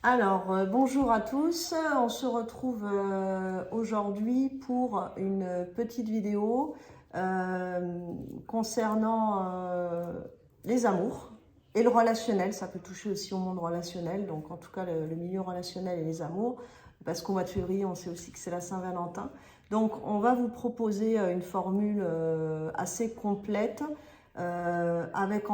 Bonjour à tous. On se retrouve aujourd'hui pour une petite vidéo concernant les amours et le relationnel. Ça peut toucher aussi au monde relationnel, donc en tout cas le milieu relationnel et les amours, parce qu'au mois de février, on sait aussi que c'est la Saint-Valentin. Donc, on va vous proposer une formule assez complète avec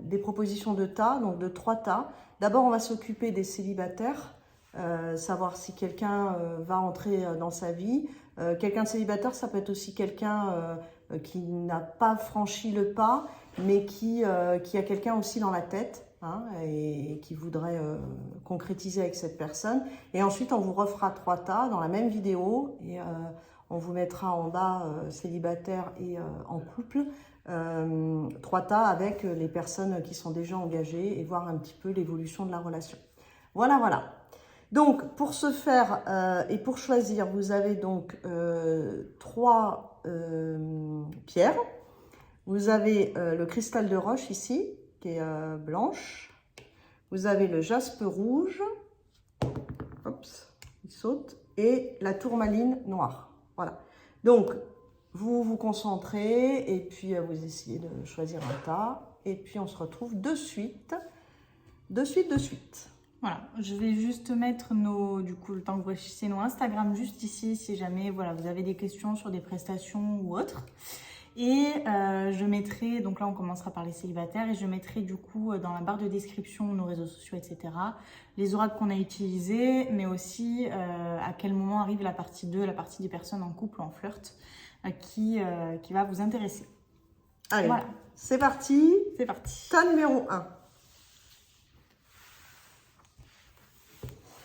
des propositions de tas, donc de 3 tas. D'abord, on va s'occuper des célibataires, savoir si quelqu'un va entrer dans sa vie. Quelqu'un de célibataire, ça peut être aussi quelqu'un qui n'a pas franchi le pas, mais qui a quelqu'un aussi dans la tête, hein, et qui voudrait concrétiser avec cette personne. Et ensuite, on vous refera 3 tas dans la même vidéo, et on vous mettra en bas célibataire et en couple. 3 tas avec les personnes qui sont déjà engagées et voir un petit peu l'évolution de la relation. Voilà. Donc, pour ce faire et pour choisir, vous avez donc 3 pierres. Vous avez le cristal de roche ici, qui est blanche. Vous avez le jaspe rouge. Hop, il saute. Et la tourmaline noire. Voilà. Donc, vous vous concentrez et puis vous essayez de choisir un tas. Et puis, on se retrouve de suite. Voilà, je vais juste mettre du coup, le temps que vous réfléchissez, nos Instagram juste ici, si jamais voilà, vous avez des questions sur des prestations ou autres. Et je mettrai, donc là on commencera par les célibataires, et je mettrai du coup dans la barre de description nos réseaux sociaux, etc. Les oracles qu'on a utilisés, mais aussi à quel moment arrive la partie 2, la partie des personnes en couple ou en flirt, qui va vous intéresser. Allez, voilà. C'est parti. C'est parti. Tas numéro 1.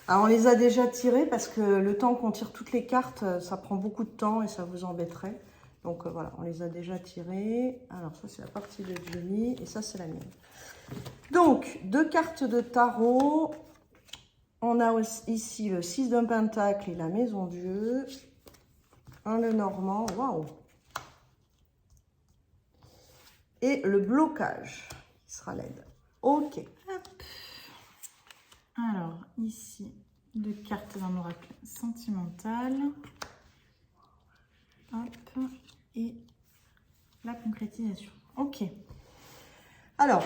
Alors, on les a déjà tirés parce que le temps qu'on tire toutes les cartes, ça prend beaucoup de temps et ça vous embêterait. Donc voilà, on les a déjà tirés. Alors ça, c'est la partie de Jenny et ça, c'est la mienne. Donc, 2 cartes de tarot. On a ici le 6 d'un pentacle et la maison Dieu. Un le normand, waouh. Et le blocage, qui sera l'aide. Ok. Hop. Alors, ici, 2 cartes d'un oracle sentimental. Hop. Et la concrétisation. Ok. Alors,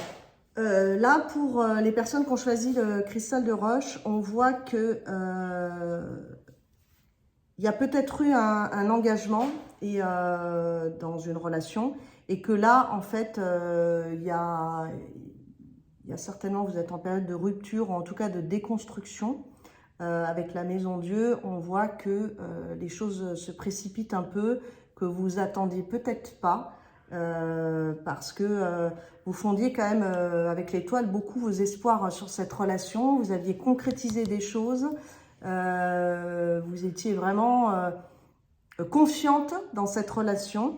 là, pour les personnes qui ont choisi le cristal de roche, on voit que il y a peut-être eu un engagement et, dans une relation, et que là, en fait, il y a certainement, vous êtes en période de rupture, ou en tout cas de déconstruction. Avec la maison Dieu, on voit que les choses se précipitent un peu, que vous attendiez peut-être pas, parce que vous fondiez quand même avec l'étoile beaucoup vos espoirs sur cette relation. Vous aviez concrétisé des choses, vous étiez vraiment confiante dans cette relation,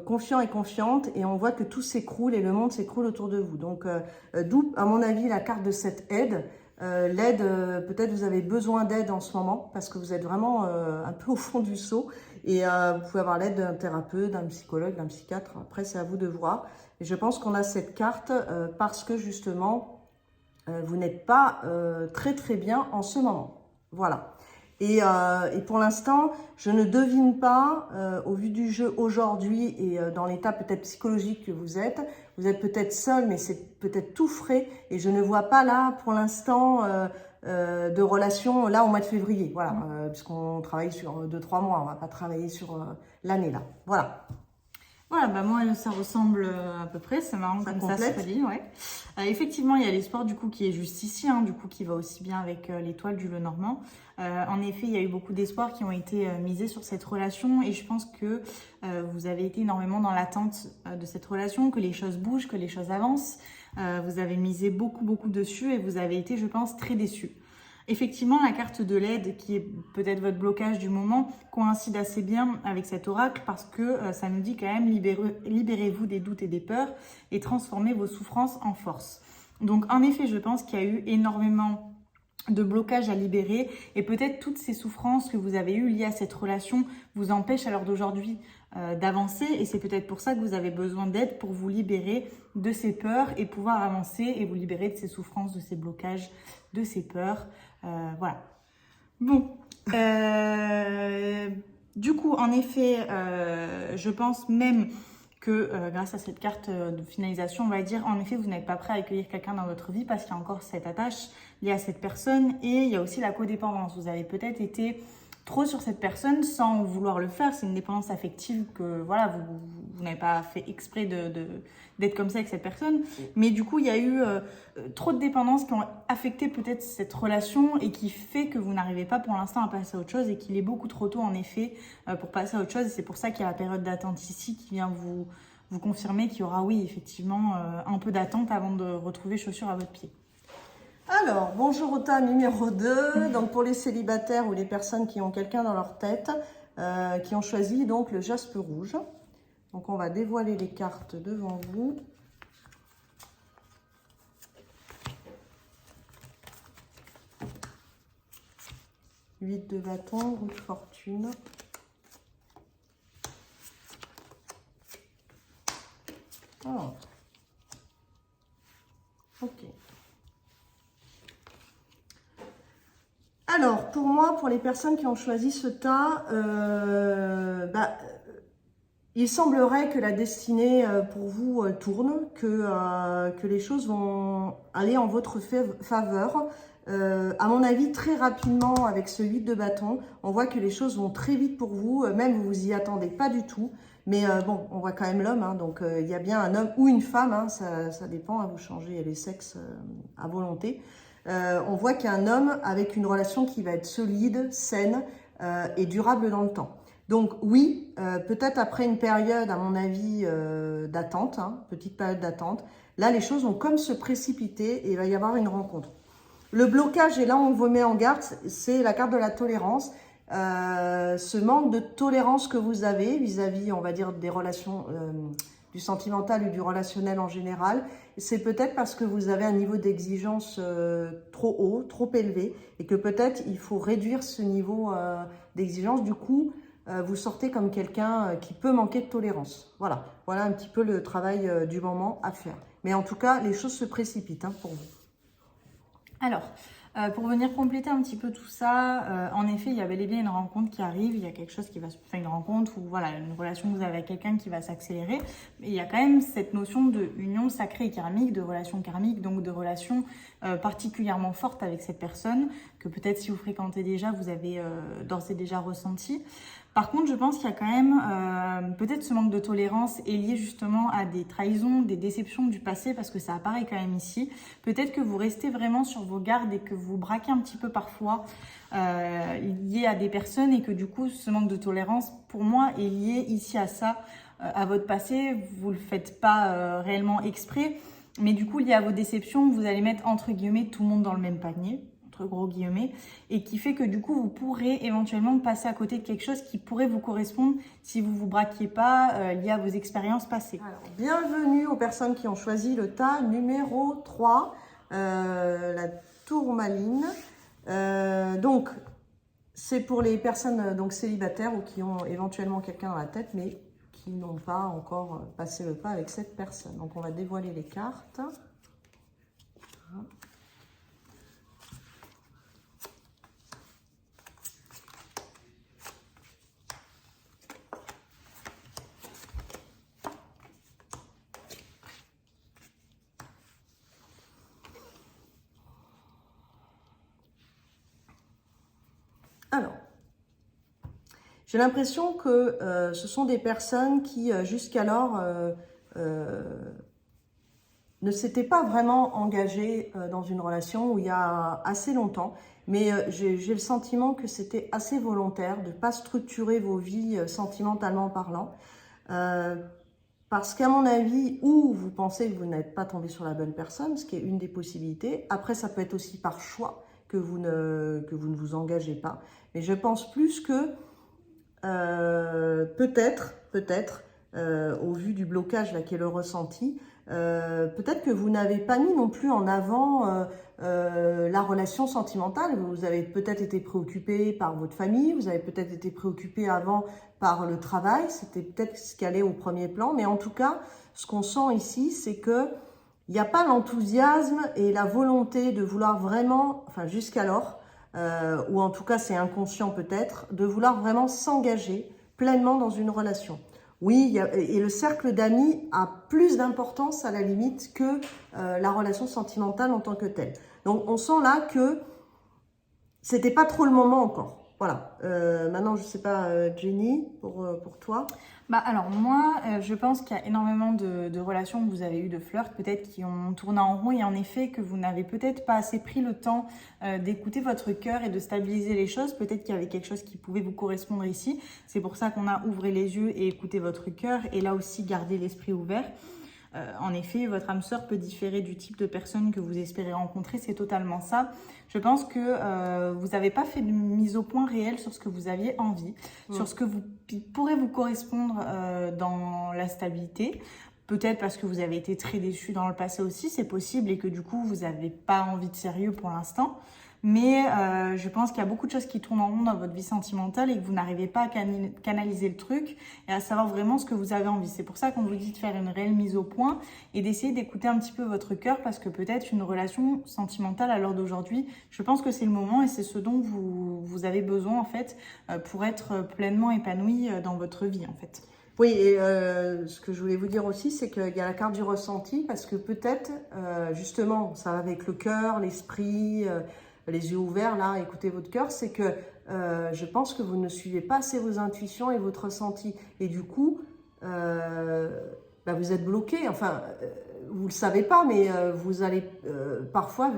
confiant et confiante, et on voit que tout s'écroule et le monde s'écroule autour de vous. Donc d'où à mon avis la carte de cette aide. L'aide, peut-être vous avez besoin d'aide en ce moment parce que vous êtes vraiment un peu au fond du seau, et vous pouvez avoir l'aide d'un thérapeute, d'un psychologue, d'un psychiatre. Après, c'est à vous de voir. Et je pense qu'on a cette carte parce que justement, vous n'êtes pas très bien en ce moment. Voilà. Et pour l'instant, je ne devine pas, au vu du jeu aujourd'hui et dans l'état peut-être psychologique que vous êtes peut-être seul, mais c'est peut-être tout frais. Et je ne vois pas là, pour l'instant, de relation là au mois de février. Voilà, puisqu'on travaille sur 2-3 mois. On ne va pas travailler sur l'année là. Voilà. Voilà, bah moi ça ressemble à peu près, c'est marrant comme ça se relie, ouais. Effectivement, il y a l'espoir du coup qui est juste ici, hein, du coup qui va aussi bien avec l'étoile du Lenormand. En effet, il y a eu beaucoup d'espoirs qui ont été misés sur cette relation, et je pense que vous avez été énormément dans l'attente de cette relation, que les choses bougent, que les choses avancent. Vous avez misé beaucoup dessus et vous avez été, je pense, très déçus. Effectivement, la carte de l'aide, qui est peut-être votre blocage du moment, coïncide assez bien avec cet oracle parce que ça nous dit quand même libérez-vous des doutes et des peurs et transformez vos souffrances en force. Donc en effet, je pense qu'il y a eu énormément de blocages à libérer, et peut-être toutes ces souffrances que vous avez eues liées à cette relation vous empêchent à l'heure d'aujourd'hui d'avancer, et c'est peut-être pour ça que vous avez besoin d'aide pour vous libérer de ces peurs et pouvoir avancer et vous libérer de ces souffrances, de ces blocages, de ces peurs. Voilà. Bon. Du coup, en effet, je pense même que grâce à cette carte de finalisation, on va dire, en effet, vous n'êtes pas prêt à accueillir quelqu'un dans votre vie parce qu'il y a encore cette attache liée à cette personne et il y a aussi la codépendance. Vous avez peut-être été trop sur cette personne sans vouloir le faire. C'est une dépendance affective que voilà, vous n'avez pas fait exprès d'être comme ça avec cette personne. Mais du coup, il y a eu trop de dépendances qui ont affecté peut-être cette relation et qui fait que vous n'arrivez pas pour l'instant à passer à autre chose et qu'il est beaucoup trop tôt en effet pour passer à autre chose. Et c'est pour ça qu'il y a la période d'attente ici qui vient vous confirmer qu'il y aura, oui, effectivement, un peu d'attente avant de retrouver chaussures à votre pied. Alors, bonjour au tas numéro 2. Donc, pour les célibataires ou les personnes qui ont quelqu'un dans leur tête, qui ont choisi donc le jaspe rouge. Donc, on va dévoiler les cartes devant vous. Huit de bâton, roue de fortune. Oh. Ok. Alors, pour moi, pour les personnes qui ont choisi ce tas, il semblerait que la destinée pour vous tourne, que les choses vont aller en votre faveur. À mon avis, très rapidement, avec ce 8 de bâton, on voit que les choses vont très vite pour vous, même vous vous y attendez pas du tout. Mais bon, on voit quand même l'homme, hein, donc il y a bien un homme ou une femme, hein, ça dépend, hein, vous changez les sexes à volonté. On voit qu'il y a un homme avec une relation qui va être solide, saine et durable dans le temps. Donc oui, peut-être après une période, à mon avis, d'attente, hein, petite période d'attente, là les choses vont comme se précipiter et il va y avoir une rencontre. Le blocage, et là on vous met en garde, c'est la carte de la tolérance. Ce manque de tolérance que vous avez vis-à-vis, on va dire, des relations, du sentimental ou du relationnel en général, c'est peut-être parce que vous avez un niveau d'exigence trop haut, trop élevé, et que peut-être il faut réduire ce niveau d'exigence. Du coup, vous sortez comme quelqu'un qui peut manquer de tolérance. Voilà, voilà un petit peu le travail du moment à faire. Mais en tout cas, les choses se précipitent hein, pour vous. Alors, pour venir compléter un petit peu tout ça, en effet, il y a bel et bien une rencontre qui arrive, il y a quelque chose qui va se faire, une rencontre ou voilà, une relation que vous avez avec quelqu'un qui va s'accélérer. Mais il y a quand même cette notion de union sacrée et karmique, de relation karmique, donc de relation particulièrement forte avec cette personne, que peut-être si vous fréquentez déjà, vous avez d'ores et déjà ressenti. Par contre, je pense qu'il y a quand même peut-être ce manque de tolérance est lié justement à des trahisons, des déceptions du passé, parce que ça apparaît quand même ici. Peut-être que vous restez vraiment sur vos gardes et que vous braquez un petit peu parfois lié à des personnes et que du coup, ce manque de tolérance, pour moi, est lié ici à ça, à votre passé. Vous le faites pas réellement exprès, mais du coup, lié à vos déceptions, vous allez mettre entre guillemets tout le monde dans le même panier. Gros guillemets, et qui fait que du coup vous pourrez éventuellement passer à côté de quelque chose qui pourrait vous correspondre si vous vous braquiez pas lié à vos expériences passées. Alors, bienvenue aux personnes qui ont choisi le tas numéro 3, la tourmaline. Donc c'est pour les personnes donc célibataires ou qui ont éventuellement quelqu'un dans la tête mais qui n'ont pas encore passé le pas avec cette personne. Donc on va dévoiler les cartes. Alors, j'ai l'impression que ce sont des personnes qui, jusqu'alors, ne s'étaient pas vraiment engagées dans une relation où il y a assez longtemps. Mais j'ai le sentiment que c'était assez volontaire de ne pas structurer vos vies sentimentalement parlant. Parce qu'à mon avis, ou vous pensez que vous n'êtes pas tombé sur la bonne personne, ce qui est une des possibilités. Après, ça peut être aussi par choix que vous ne vous engagez pas. Mais je pense plus que peut-être, au vu du blocage là qui est le ressenti, peut-être que vous n'avez pas mis non plus en avant la relation sentimentale. Vous avez peut-être été préoccupé par votre famille, vous avez peut-être été préoccupé avant par le travail, c'était peut-être ce qui allait au premier plan, mais en tout cas, ce qu'on sent ici, c'est que il n'y a pas l'enthousiasme et la volonté de vouloir vraiment, enfin jusqu'alors, ou en tout cas c'est inconscient peut-être, de vouloir vraiment s'engager pleinement dans une relation. Oui, et le cercle d'amis a plus d'importance à la limite que la relation sentimentale en tant que telle. Donc on sent là que c'était pas trop le moment encore. Voilà. Maintenant, je sais pas, Jenny, pour toi. Bah alors moi, je pense qu'il y a énormément de relations que vous avez eues, de flirts peut-être qui ont tourné en rond et en effet que vous n'avez peut-être pas assez pris le temps d'écouter votre cœur et de stabiliser les choses. Peut-être qu'il y avait quelque chose qui pouvait vous correspondre ici. C'est pour ça qu'on a ouvré les yeux et écouté votre cœur et là aussi garder l'esprit ouvert. En effet, votre âme sœur peut différer du type de personne que vous espérez rencontrer, c'est totalement ça. Je pense que vous n'avez pas fait de mise au point réelle sur ce que vous aviez envie, sur ce que pourrait vous correspondre dans la stabilité. Peut-être parce que vous avez été très déçu dans le passé aussi, c'est possible, et que du coup, vous n'avez pas envie de sérieux pour l'instant. Mais je pense qu'il y a beaucoup de choses qui tournent en rond dans votre vie sentimentale et que vous n'arrivez pas à canaliser le truc et à savoir vraiment ce que vous avez envie. C'est pour ça qu'on vous dit de faire une réelle mise au point et d'essayer d'écouter un petit peu votre cœur parce que peut-être une relation sentimentale à l'heure d'aujourd'hui, je pense que c'est le moment et c'est ce dont vous avez besoin en fait pour être pleinement épanoui dans votre vie en fait. Oui, et ce que je voulais vous dire aussi, c'est qu'il y a la carte du ressenti parce que peut-être, justement, ça va avec le cœur, l'esprit, les yeux ouverts, là, écoutez votre cœur, c'est que je pense que vous ne suivez pas assez vos intuitions et votre ressenti. Et du coup, bah, vous êtes bloqué. Enfin, vous ne le savez pas, mais vous allez parfois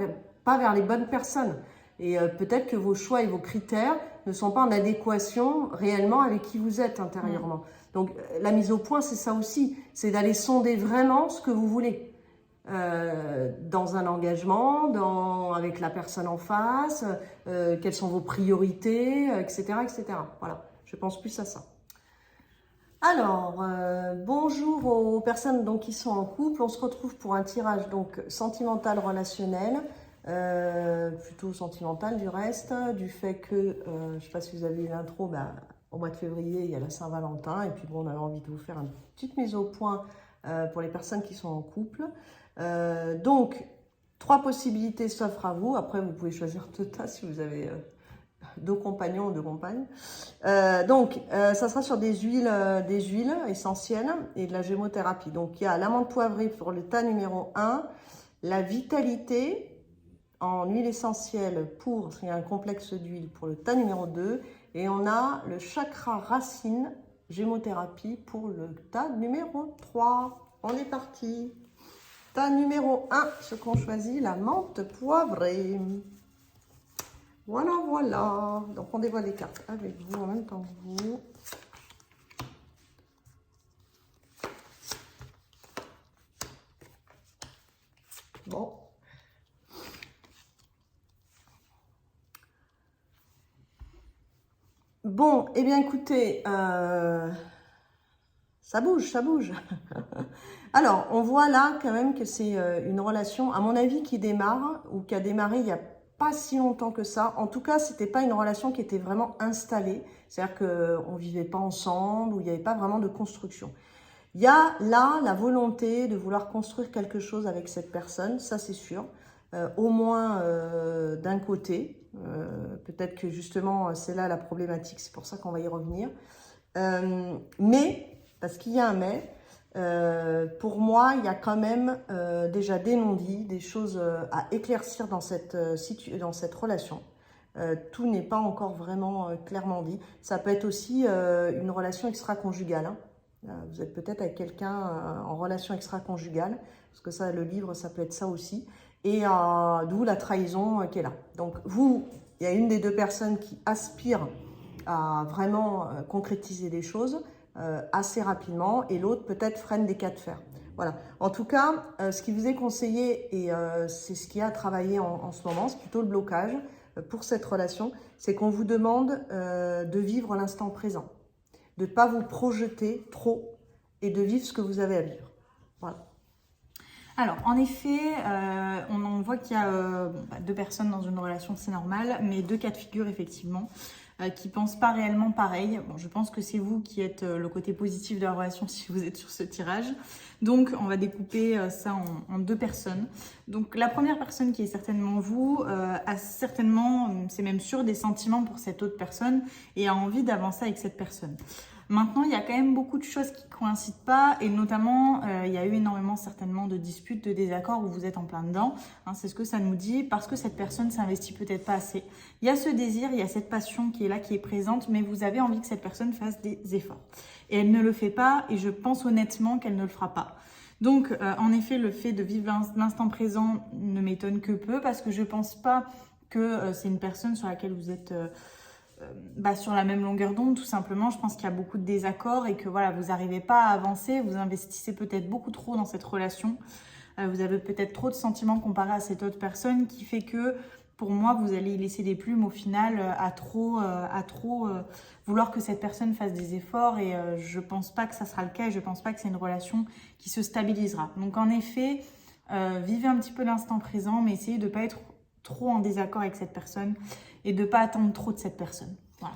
pas vers les bonnes personnes. Et peut-être que vos choix et vos critères ne sont pas en adéquation réellement avec qui vous êtes intérieurement. Donc, la mise au point, c'est ça aussi. C'est d'aller sonder vraiment ce que vous voulez. Dans un engagement, avec la personne en face, quelles sont vos priorités, etc., etc. Voilà, je pense plus à ça. Alors, bonjour aux personnes donc, qui sont en couple. On se retrouve pour un tirage donc sentimental relationnel, plutôt sentimental du reste, du fait que, je ne sais pas si vous avez eu l'intro, bah, au mois de février, il y a la Saint-Valentin, et puis bon, on avait envie de vous faire une petite mise au point pour les personnes qui sont en couple. Donc, 3 possibilités s'offrent à vous. Après, vous pouvez choisir deux tas si vous avez 2 compagnons ou 2 compagnes. Ça sera sur des huiles essentielles et de la gémothérapie. Donc, il y a l'amande poivrée pour le tas numéro 1, la vitalité en huile essentielle pour, il y a un complexe d'huile pour le tas numéro 2, et on a le chakra racine gémothérapie pour le tas numéro 3. On est parti. Tas numéro 1, ce qu'on choisit, la menthe poivrée. Voilà, voilà. Donc, on dévoile les cartes avec vous en même temps que vous. Bon. Bon, eh bien, écoutez, ça bouge, ça bouge. Alors, on voit là quand même que c'est une relation, à mon avis, qui démarre ou qui a démarré il n'y a pas si longtemps que ça. En tout cas, c'était pas une relation qui était vraiment installée. C'est-à-dire qu'on ne vivait pas ensemble ou il n'y avait pas vraiment de construction. Il y a là la volonté de vouloir construire quelque chose avec cette personne, ça c'est sûr. Au moins d'un côté. Peut-être que justement, c'est là la problématique, c'est pour ça qu'on va y revenir. Mais, parce qu'il y a un mais, pour moi, il y a quand même déjà des non-dits, des choses à éclaircir dans cette relation. Tout n'est pas encore vraiment clairement dit. Ça peut être aussi une relation extra-conjugale. Hein. Vous êtes peut-être avec quelqu'un en relation extra-conjugale, parce que ça, le livre, ça peut être ça aussi. Et d'où la trahison qui est là. Donc vous, il y a une des 2 personnes qui aspire à vraiment concrétiser les choses assez rapidement, et l'autre peut-être freine des cas de fer. Voilà. En tout cas, ce qui vous est conseillé, et c'est ce qu'il y a à travailler en ce moment, c'est plutôt le blocage pour cette relation, c'est qu'on vous demande de vivre l'instant présent, de ne pas vous projeter trop et de vivre ce que vous avez à vivre. Voilà. Alors, en effet, on voit qu'il y a 2 personnes dans une relation, c'est normal, mais 2 cas de figure, effectivement. qui ne pensent pas réellement pareil. Bon, je pense que c'est vous qui êtes le côté positif de la relation si vous êtes sur ce tirage. Donc, on va découper ça en deux personnes. Donc, la première personne qui est certainement vous, a certainement, c'est même sûr, des sentiments pour cette autre personne et a envie d'avancer avec cette personne. Maintenant, il y a quand même beaucoup de choses qui ne coïncident pas et notamment, il y a eu énormément certainement de disputes, de désaccords où vous êtes en plein dedans. Hein, c'est ce que ça nous dit parce que cette personne s'investit peut-être pas assez. Il y a ce désir, il y a cette passion qui est là, qui est présente, mais vous avez envie que cette personne fasse des efforts. Et elle ne le fait pas et je pense honnêtement qu'elle ne le fera pas. Donc, en effet, le fait de vivre l'instant présent ne m'étonne que peu parce que je pense pas que c'est une personne sur laquelle vous êtes... sur la même longueur d'onde, tout simplement. Je pense qu'il y a beaucoup de désaccords et que voilà, vous n'arrivez pas à avancer, vous investissez peut-être beaucoup trop dans cette relation, vous avez peut-être trop de sentiments comparés à cette autre personne qui fait que, pour moi, vous allez y laisser des plumes au final à trop vouloir que cette personne fasse des efforts et je pense pas que ça sera le cas et je pense pas que c'est une relation qui se stabilisera. Donc en effet, vivez un petit peu l'instant présent, mais essayez de ne pas être trop en désaccord avec cette personne et de ne pas attendre trop de cette personne. Voilà.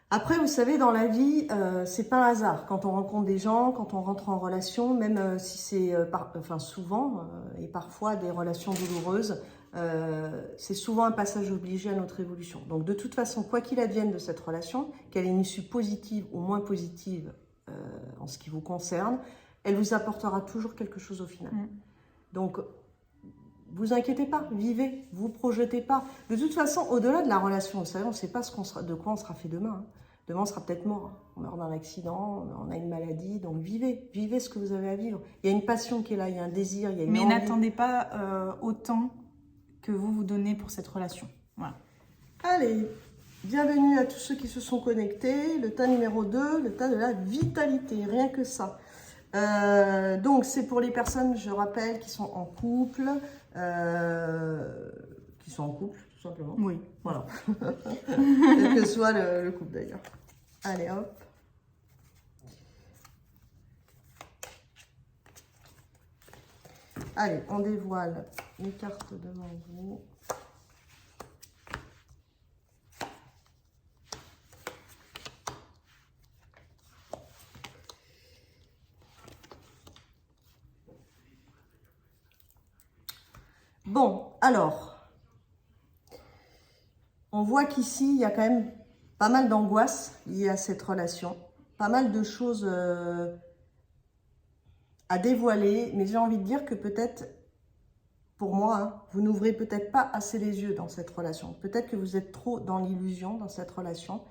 Après, vous savez, dans la vie, c'est pas un hasard. Quand on rencontre des gens, quand on rentre en relation, même si c'est souvent et parfois des relations douloureuses, c'est souvent un passage obligé à notre évolution. Donc de toute façon, quoi qu'il advienne de cette relation, qu'elle ait une issue positive ou moins positive en ce qui vous concerne, elle vous apportera toujours quelque chose au final. Donc, vous inquiétez pas, vivez, vous projetez pas. De toute façon, au-delà de la relation, vous savez, on ne sait pas de quoi on sera fait demain. Hein. Demain, on sera peut-être mort. Hein. On meurt d'un accident, on a une maladie. Donc, vivez ce que vous avez à vivre. Il y a une passion qui est là, il y a un désir, il y a une envie. Mais n'attendez pas autant que vous donnez pour cette relation. Voilà. Allez, bienvenue à tous ceux qui se sont connectés. Le tas numéro 2, le tas de la vitalité, rien que ça. Donc, c'est pour les personnes, je rappelle, qui sont en couple. Tout simplement. Oui. Voilà. Quel que soit le couple d'ailleurs. Allez, hop. Allez, on dévoile les cartes devant vous. Bon, alors, on voit qu'ici, il y a quand même pas mal d'angoisse liée à cette relation, pas mal de choses à dévoiler, mais j'ai envie de dire que peut-être, pour moi, hein, vous n'ouvrez peut-être pas assez les yeux dans cette relation. Peut-être que vous êtes trop dans l'illusion dans cette relation.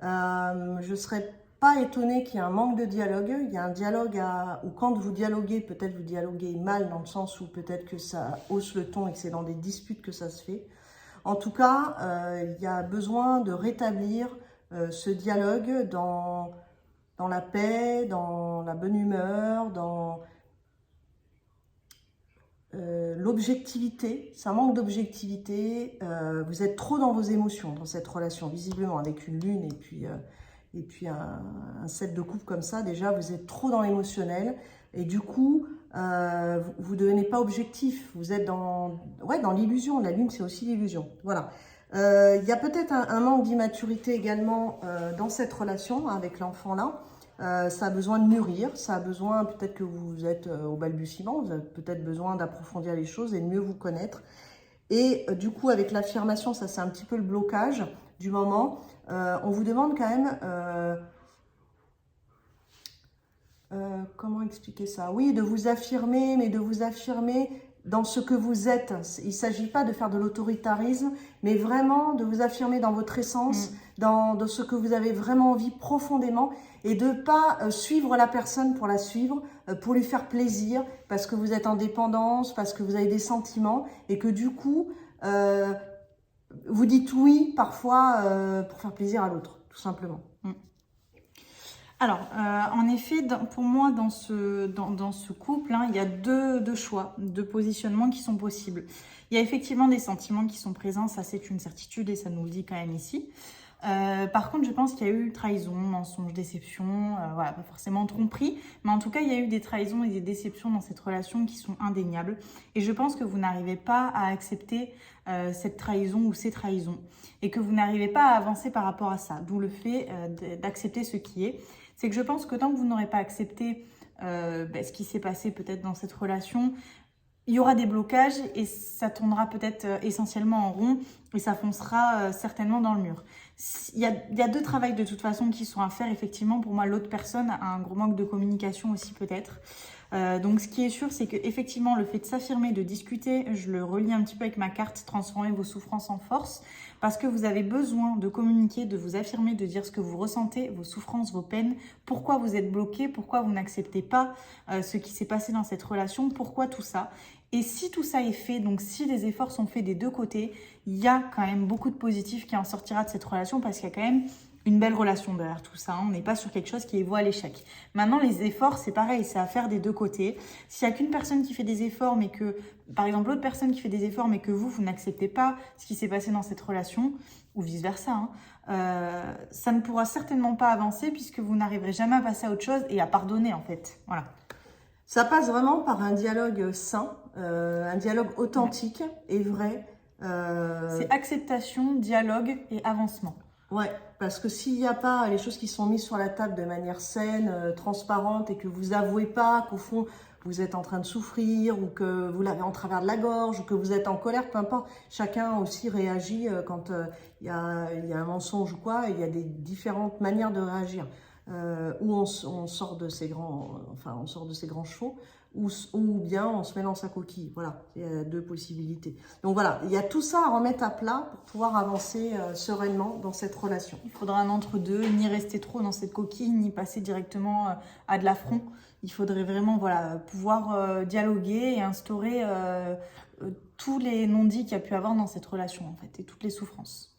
Je ne serais pas étonnée qu'il y ait un manque de dialogue. Il y a un dialogue où quand vous dialoguez, peut-être vous dialoguez mal dans le sens où peut-être que ça hausse le ton et que c'est dans des disputes que ça se fait. En tout cas, il y a besoin de rétablir ce dialogue dans la paix, dans la bonne humeur, dans l'objectivité. Ça manque d'objectivité. Vous êtes trop dans vos émotions dans cette relation, visiblement, avec une lune et puis un set de coupe comme ça. Déjà, vous êtes trop dans l'émotionnel et du coup, vous ne devenez pas objectif. Vous êtes dans l'illusion. La lune, c'est aussi l'illusion. Voilà. Il y a peut-être un manque d'immaturité également dans cette relation avec l'enfant là. Ça a besoin de mûrir, ça a besoin, peut-être que vous êtes au balbutiement, vous avez peut-être besoin d'approfondir les choses et de mieux vous connaître. Et du coup, avec l'affirmation, ça c'est un petit peu le blocage du moment. On vous demande quand même, comment expliquer ça? Oui, de vous affirmer, mais de vous affirmer dans ce que vous êtes. Il ne s'agit pas de faire de l'autoritarisme, mais vraiment de vous affirmer dans votre essence, dans ce que vous avez vraiment envie profondément, et de ne pas suivre la personne pour la suivre, pour lui faire plaisir, parce que vous êtes en dépendance, parce que vous avez des sentiments, et que du coup, vous dites oui parfois pour faire plaisir à l'autre, tout simplement. Alors, en effet, pour moi, dans ce couple, hein, il y a deux choix, deux positionnements qui sont possibles. Il y a effectivement des sentiments qui sont présents, ça c'est une certitude et ça nous le dit quand même ici. Par contre, je pense qu'il y a eu trahison, mensonge, déception, voilà, pas forcément tromperie, mais en tout cas, il y a eu des trahisons et des déceptions dans cette relation qui sont indéniables. Et je pense que vous n'arrivez pas à accepter cette trahison ou ces trahisons et que vous n'arrivez pas à avancer par rapport à ça. D'où le fait d'accepter ce qui est. C'est que je pense que tant que vous n'aurez pas accepté ce qui s'est passé peut-être dans cette relation, il y aura des blocages et ça tournera peut-être essentiellement en rond et ça foncera certainement dans le mur. Il y a deux travails de toute façon qui sont à faire. Effectivement, pour moi, l'autre personne a un gros manque de communication aussi peut-être. Donc, ce qui est sûr, c'est que effectivement, le fait de s'affirmer, de discuter, je le relie un petit peu avec ma carte, transformer vos souffrances en force, parce que vous avez besoin de communiquer, de vous affirmer, de dire ce que vous ressentez, vos souffrances, vos peines, pourquoi vous êtes bloqué, pourquoi vous n'acceptez pas ce qui s'est passé dans cette relation, pourquoi tout ça. Et si tout ça est fait, donc si les efforts sont faits des deux côtés, il y a quand même beaucoup de positif qui en sortira de cette relation parce qu'il y a quand même une belle relation derrière tout ça. On n'est pas sur quelque chose qui est voie à l'échec. Maintenant, les efforts, c'est pareil, c'est à faire des deux côtés. S'il n'y a qu'une personne qui fait des efforts, mais que, par exemple, l'autre personne qui fait des efforts, mais que vous n'acceptez pas ce qui s'est passé dans cette relation, ou vice-versa, ça ne pourra certainement pas avancer puisque vous n'arriverez jamais à passer à autre chose et à pardonner, en fait. Voilà. Ça passe vraiment par un dialogue sain, un dialogue authentique et vrai. C'est acceptation, dialogue et avancement. Ouais, parce que s'il n'y a pas les choses qui sont mises sur la table de manière saine, transparente, et que vous avouez pas qu'au fond vous êtes en train de souffrir, ou que vous l'avez en travers de la gorge, ou que vous êtes en colère, peu importe, chacun aussi réagit quand il y a un mensonge ou quoi, et il y a des différentes manières de réagir. Où on sort de ces grands, on sort de ces grands chevaux, ou bien on se met dans sa coquille. Voilà, il y a deux possibilités. Donc voilà, il y a tout ça à remettre à plat pour pouvoir avancer sereinement dans cette relation. Il faudra un entre-deux, ni rester trop dans cette coquille, ni passer directement à de l'affront. Il faudrait vraiment pouvoir dialoguer et instaurer tous les non-dits qu'il y a pu avoir dans cette relation en fait, et toutes les souffrances.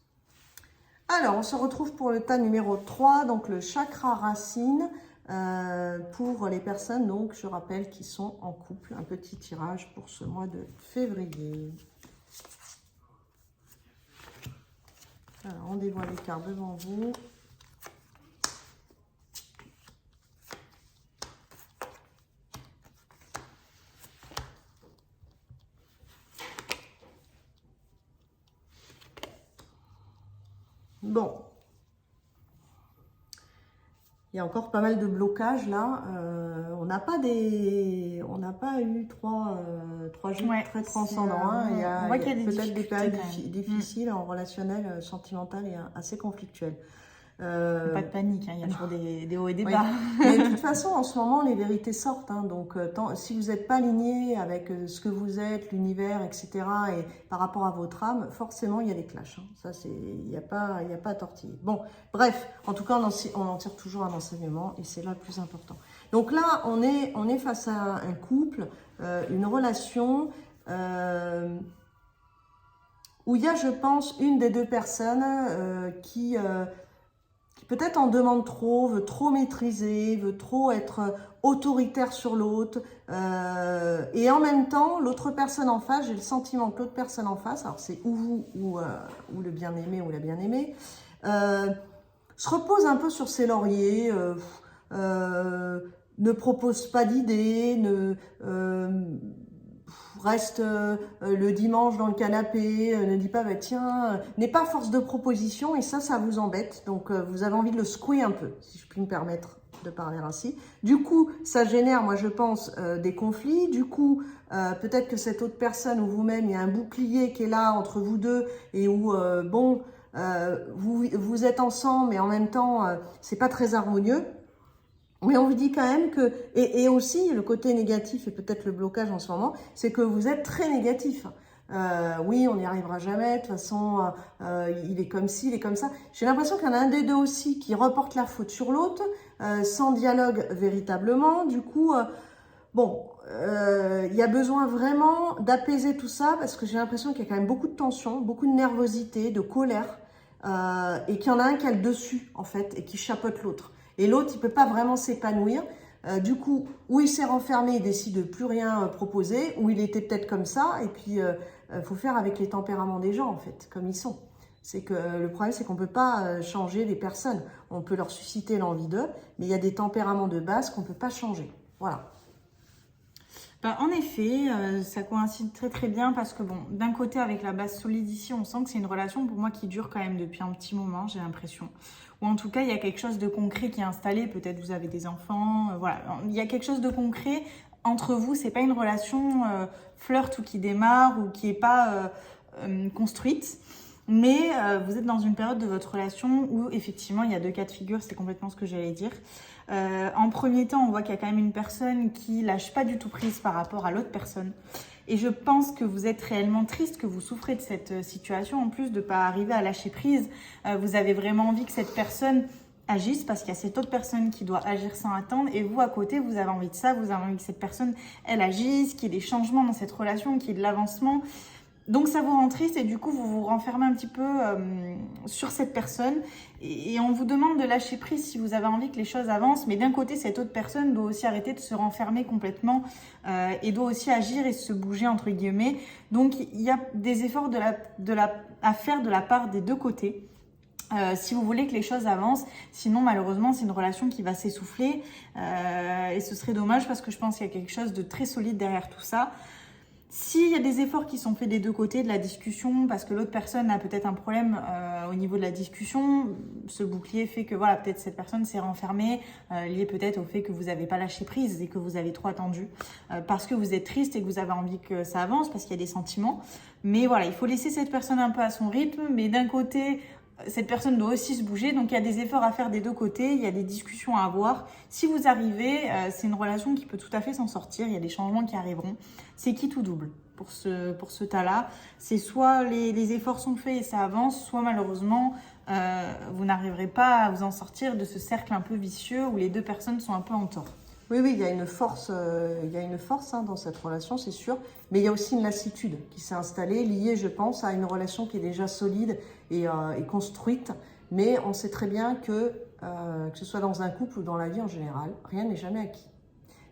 Alors, on se retrouve pour le tas numéro 3, donc le chakra racine, pour les personnes, donc je rappelle, qui sont en couple. Un petit tirage pour ce mois de février. Alors, on dévoile les cartes devant vous. Bon, il y a encore pas mal de blocages là. On n'a pas eu trois jeux très transcendants. Il y a peut-être des périodes difficiles en relationnel, sentimental et assez conflictuelles. Pas de panique, il y a toujours des hauts et des bas. Mais de toute façon, en ce moment, les vérités sortent. Donc, si vous n'êtes pas aligné avec ce que vous êtes, l'univers, etc., et par rapport à votre âme, forcément, il y a des clashs. Ça, il n'y a pas à tortiller. Bon, bref, en tout cas, on en tire toujours un enseignement, et c'est là le plus important. Donc là, on est face à un couple, une relation où il y a, je pense, une des deux personnes qui peut-être en demande trop, veut trop maîtriser, veut trop être autoritaire sur l'autre. Et en même temps, l'autre personne en face, j'ai le sentiment que l'autre personne en face, alors c'est ou vous ou le bien-aimé ou la bien-aimée, se repose un peu sur ses lauriers, ne propose pas d'idées, reste le dimanche dans le canapé, ne dit pas, bah, tiens, n'est pas force de proposition, et ça vous embête. Donc, vous avez envie de le secouer un peu, si je puis me permettre de parler ainsi. Du coup, ça génère, moi, je pense, des conflits. Du coup, peut-être que cette autre personne ou vous-même, il y a un bouclier qui est là entre vous deux, et où, vous êtes ensemble, mais en même temps, c'est pas très harmonieux. Mais on vous dit quand même que, et aussi le côté négatif et peut-être le blocage en ce moment, c'est que vous êtes très négatif. Oui, on n'y arrivera jamais, de toute façon, il est comme ci, il est comme ça. J'ai l'impression qu'il y en a un des deux aussi qui reporte la faute sur l'autre, sans dialogue véritablement. Du coup, il y a besoin vraiment d'apaiser tout ça, parce que j'ai l'impression qu'il y a quand même beaucoup de tension, beaucoup de nervosité, de colère, et qu'il y en a un qui a le dessus, en fait, et qui chapeaute l'autre. Et l'autre, il ne peut pas vraiment s'épanouir. Du coup, ou il s'est renfermé, il décide de plus rien proposer, ou il était peut-être comme ça, et puis faut faire avec les tempéraments des gens, en fait, comme ils sont. C'est que le problème, c'est qu'on ne peut pas changer les personnes. On peut leur susciter l'envie d'eux, mais il y a des tempéraments de base qu'on ne peut pas changer. Voilà. Ben, en effet, ça coïncide très très bien parce que bon, d'un côté avec la base solide ici, on sent que c'est une relation pour moi qui dure quand même depuis un petit moment, j'ai l'impression. Ou en tout cas, il y a quelque chose de concret qui est installé, peut-être vous avez des enfants, voilà. Il y a quelque chose de concret entre vous, c'est pas une relation flirt ou qui démarre ou qui est pas construite. Mais vous êtes dans une période de votre relation où effectivement il y a 2 cas de figure, c'est complètement ce que j'allais dire. En premier temps, on voit qu'il y a quand même une personne qui lâche pas du tout prise par rapport à l'autre personne. Et je pense que vous êtes réellement triste, que vous souffrez de cette situation, en plus de ne pas arriver à lâcher prise. Vous avez vraiment envie que cette personne agisse parce qu'il y a cette autre personne qui doit agir sans attendre. Et vous, à côté, vous avez envie de ça, vous avez envie que cette personne, elle agisse, qu'il y ait des changements dans cette relation, qu'il y ait de l'avancement. Donc ça vous rend triste et du coup vous vous renfermez un petit peu sur cette personne et on vous demande de lâcher prise si vous avez envie que les choses avancent. Mais d'un côté, cette autre personne doit aussi arrêter de se renfermer complètement et doit aussi agir et se bouger entre guillemets. Donc il y a des efforts à faire de la part des 2 côtés. Si vous voulez que les choses avancent, sinon malheureusement c'est une relation qui va s'essouffler et ce serait dommage parce que je pense qu'il y a quelque chose de très solide derrière tout ça. S'il y a des efforts qui sont faits des 2 côtés de la discussion, parce que l'autre personne a peut-être un problème au niveau de la discussion, ce bouclier fait que voilà, peut-être cette personne s'est renfermée, lié peut-être au fait que vous n'avez pas lâché prise et que vous avez trop attendu, parce que vous êtes triste et que vous avez envie que ça avance, parce qu'il y a des sentiments. Mais voilà, il faut laisser cette personne un peu à son rythme, mais d'un côté, cette personne doit aussi se bouger, donc il y a des efforts à faire des 2 côtés, il y a des discussions à avoir. Si vous arrivez, c'est une relation qui peut tout à fait s'en sortir, il y a des changements qui arriveront. C'est quitte ou double pour ce tas-là. C'est soit les efforts sont faits et ça avance, soit malheureusement, vous n'arriverez pas à vous en sortir de ce cercle un peu vicieux où les 2 personnes sont un peu en tort. Oui, il y a une force, dans cette relation, c'est sûr. Mais il y a aussi une lassitude qui s'est installée, liée, je pense, à une relation qui est déjà solide et construite. Mais on sait très bien que ce soit dans un couple ou dans la vie en général, rien n'est jamais acquis.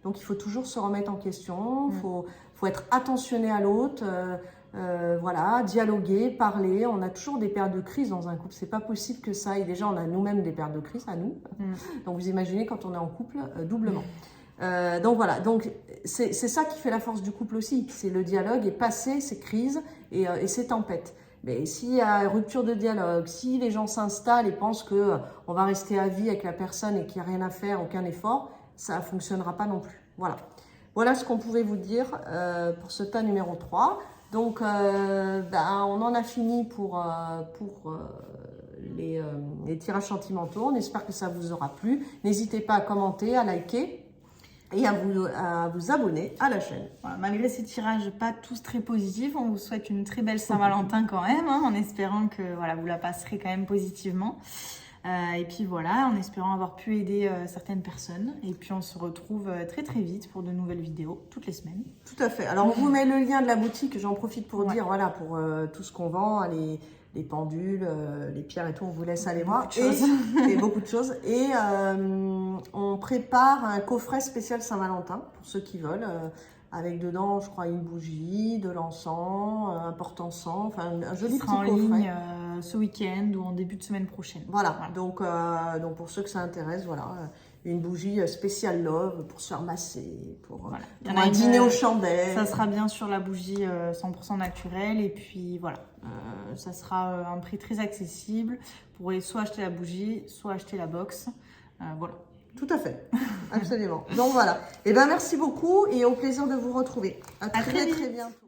Donc il faut toujours se remettre en question, faut être attentionné à l'autre, voilà, dialoguer, parler. On a toujours des périodes de crise dans un couple. C'est pas possible que ça. Et déjà, on a nous-mêmes des périodes de crise à nous. Donc vous imaginez quand on est en couple, doublement. Donc voilà, donc c'est ça qui fait la force du couple aussi. C'est le dialogue et passer ces crises et ces tempêtes. Mais s'il y a rupture de dialogue, si les gens s'installent et pensent qu'on va rester à vie avec la personne et qu'il n'y a rien à faire, aucun effort, ça ne fonctionnera pas non plus. Voilà. Voilà ce qu'on pouvait vous dire pour ce tas numéro 3. Donc, on en a fini pour les tirages sentimentaux. On espère que ça vous aura plu. N'hésitez pas à commenter, à liker et à vous abonner à la chaîne. Voilà, malgré ces tirages pas tous très positifs, on vous souhaite une très belle Saint-Valentin quand même, en espérant que voilà, vous la passerez quand même positivement. Et puis voilà, en espérant avoir pu aider certaines personnes. Et puis on se retrouve très très vite pour de nouvelles vidéos, toutes les semaines. Tout à fait. Alors on vous met le lien de la boutique, j'en profite pour dire, voilà, pour tout ce qu'on vend, les pendules, les pierres et tout, on vous laisse aller voir. Et beaucoup de choses. Et on prépare un coffret spécial Saint-Valentin, pour ceux qui veulent, avec dedans, je crois, une bougie, de l'encens, un porte-encens, enfin un joli petit coffret. En ligne ce week-end ou en début de semaine prochaine. Voilà. Donc pour ceux que ça intéresse, voilà, une bougie spéciale love pour se faire masser, pour un dîner aux chandelles. Ça sera bien sûr la bougie 100% naturelle et puis voilà, ça sera un prix très accessible. Vous pourrez soit acheter la bougie, soit acheter la box. Voilà. Tout à fait, absolument. Donc voilà. Et merci beaucoup et au plaisir de vous retrouver. À très bientôt.